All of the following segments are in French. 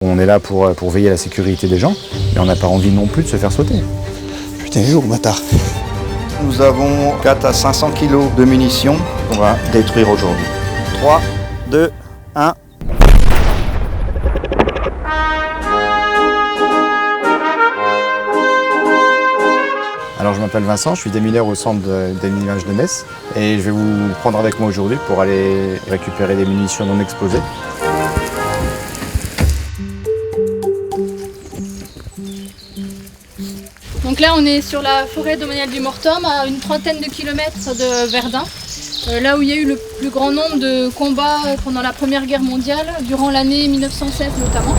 On est là pour veiller à la sécurité des gens, et on n'a pas envie non plus de se faire sauter. Putain, les jours, bâtard. Nous avons 4 à 500 kg de munitions qu'on va détruire aujourd'hui. 3, 2, 1. Alors je m'appelle Vincent, je suis démineur au centre de déminage de Metz et je vais vous prendre avec moi aujourd'hui pour aller récupérer des munitions non explosées. Donc là on est sur la forêt domaniale du Mortom, à une trentaine de kilomètres de Verdun, là où il y a eu le plus grand nombre de combats pendant la Première Guerre mondiale, durant l'année 1916 notamment.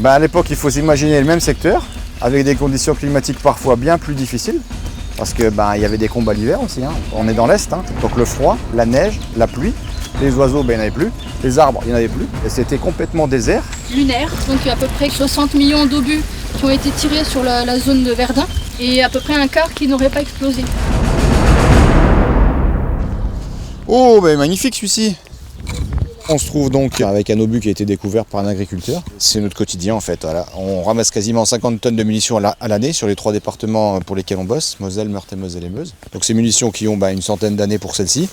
À l'époque, il faut s'imaginer le même secteur, avec des conditions climatiques parfois bien plus difficiles, parce que il y avait des combats l'hiver aussi. On est dans l'Est, donc le froid, la neige, la pluie, les oiseaux, il n'y en avait plus, les arbres, il n'y en avait plus, et c'était complètement désert. Lunaire, donc il y a à peu près 60 millions d'obus qui ont été tirés sur la zone de Verdun, et à peu près un quart qui n'aurait pas explosé. Oh, magnifique celui-ci. On se trouve donc avec un obus qui a été découvert par un agriculteur. C'est notre quotidien en fait. Voilà. On ramasse quasiment 50 tonnes de munitions à l'année sur les 3 départements pour lesquels on bosse, Moselle, Meurthe et Moselle et Meuse. Donc ces munitions qui ont une centaine d'années pour celles-ci,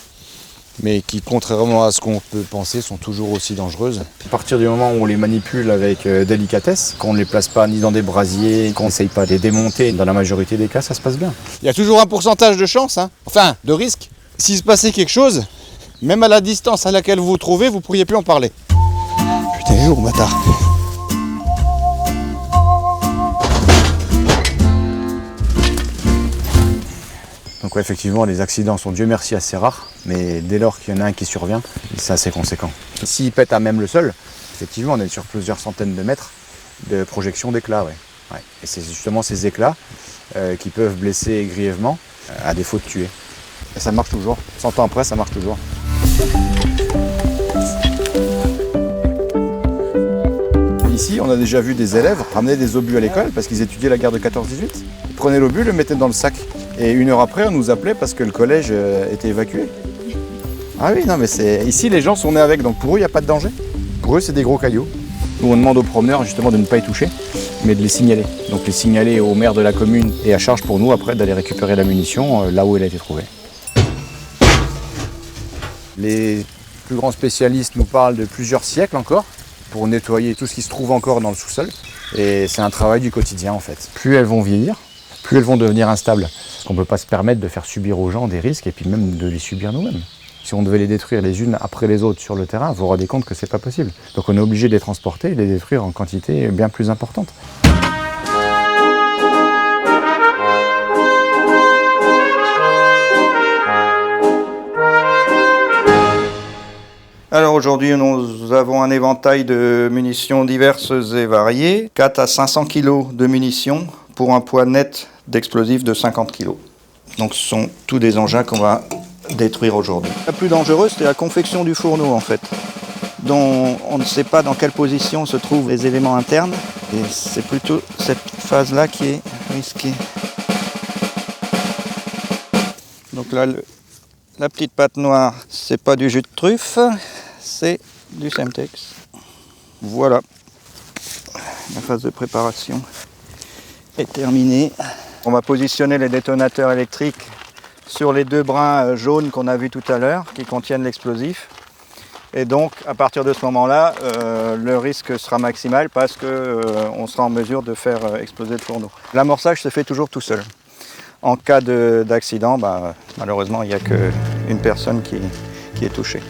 mais qui, contrairement à ce qu'on peut penser, sont toujours aussi dangereuses. À partir du moment où on les manipule avec délicatesse, qu'on ne les place pas ni dans des brasiers, qu'on n'essaye pas de les démonter, dans la majorité des cas, ça se passe bien. Il y a toujours un pourcentage de chance, enfin de risque. S'il se passait quelque chose, même à la distance à laquelle vous vous trouvez, vous pourriez plus en parler. Putain, les jours, bâtard. Donc ouais, effectivement, les accidents sont, Dieu merci, assez rares, mais dès lors qu'il y en a un qui survient, c'est assez conséquent. S'il pète à même le sol, effectivement, on est sur plusieurs centaines de mètres de projection d'éclats. Ouais. Et c'est justement ces éclats qui peuvent blesser grièvement, à défaut de tuer. Et ça marche toujours. 100 ans après, ça marche toujours. Ici, on a déjà vu des élèves ramener des obus à l'école parce qu'ils étudiaient la guerre de 14-18. Ils prenaient l'obus, le mettaient dans le sac. Et 1 heure après, on nous appelait parce que le collège était évacué. Ah oui, non, mais ici, les gens sont nés avec, donc pour eux, il n'y a pas de danger. Pour eux, c'est des gros cailloux. Nous, on demande aux promeneurs justement de ne pas y toucher, mais de les signaler. Donc les signaler au maire de la commune et à charge pour nous après d'aller récupérer la munition là où elle a été trouvée. Les plus grands spécialistes nous parlent de plusieurs siècles encore pour nettoyer tout ce qui se trouve encore dans le sous-sol. Et c'est un travail du quotidien en fait. Plus elles vont vieillir, plus elles vont devenir instables. Parce qu'on ne peut pas se permettre de faire subir aux gens des risques et puis même de les subir nous-mêmes. Si on devait les détruire les unes après les autres sur le terrain, vous vous rendez compte que c'est pas possible. Donc on est obligé de les transporter et de les détruire en quantité bien plus importante. Alors aujourd'hui, nous avons un éventail de munitions diverses et variées. 4 à 500 kg de munitions pour un poids net d'explosifs de 50 kg. Donc ce sont tous des engins qu'on va détruire aujourd'hui. La plus dangereuse, c'est la confection du fourneau en fait, dont on ne sait pas dans quelle position se trouvent les éléments internes. Et c'est plutôt cette phase-là qui est risquée. Donc là, la petite pâte noire, c'est pas du jus de truffe, c'est du Semtex. Voilà, la phase de préparation est terminée. On va positionner les détonateurs électriques sur les 2 brins jaunes qu'on a vus tout à l'heure, qui contiennent l'explosif. Et donc, à partir de ce moment-là, le risque sera maximal parce qu'on sera en mesure de faire exploser le fourneau. L'amorçage se fait toujours tout seul. En cas d'accident, malheureusement, il n'y a qu'une personne qui est touchée.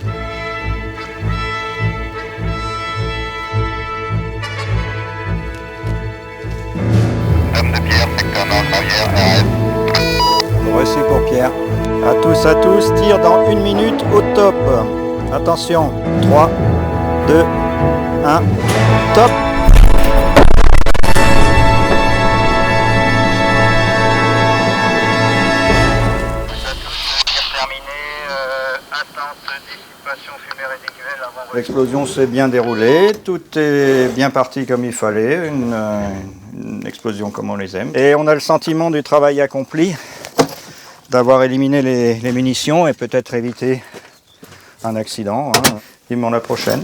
Reçu pour Pierre. À tous, tir dans 1 minute au top. Attention, 3, 2, 1, top. L'explosion s'est bien déroulée, tout est bien parti comme il fallait, une explosion comme on les aime. Et on a le sentiment du travail accompli, d'avoir éliminé les munitions et peut-être évité un accident. Hein. Vivement la prochaine.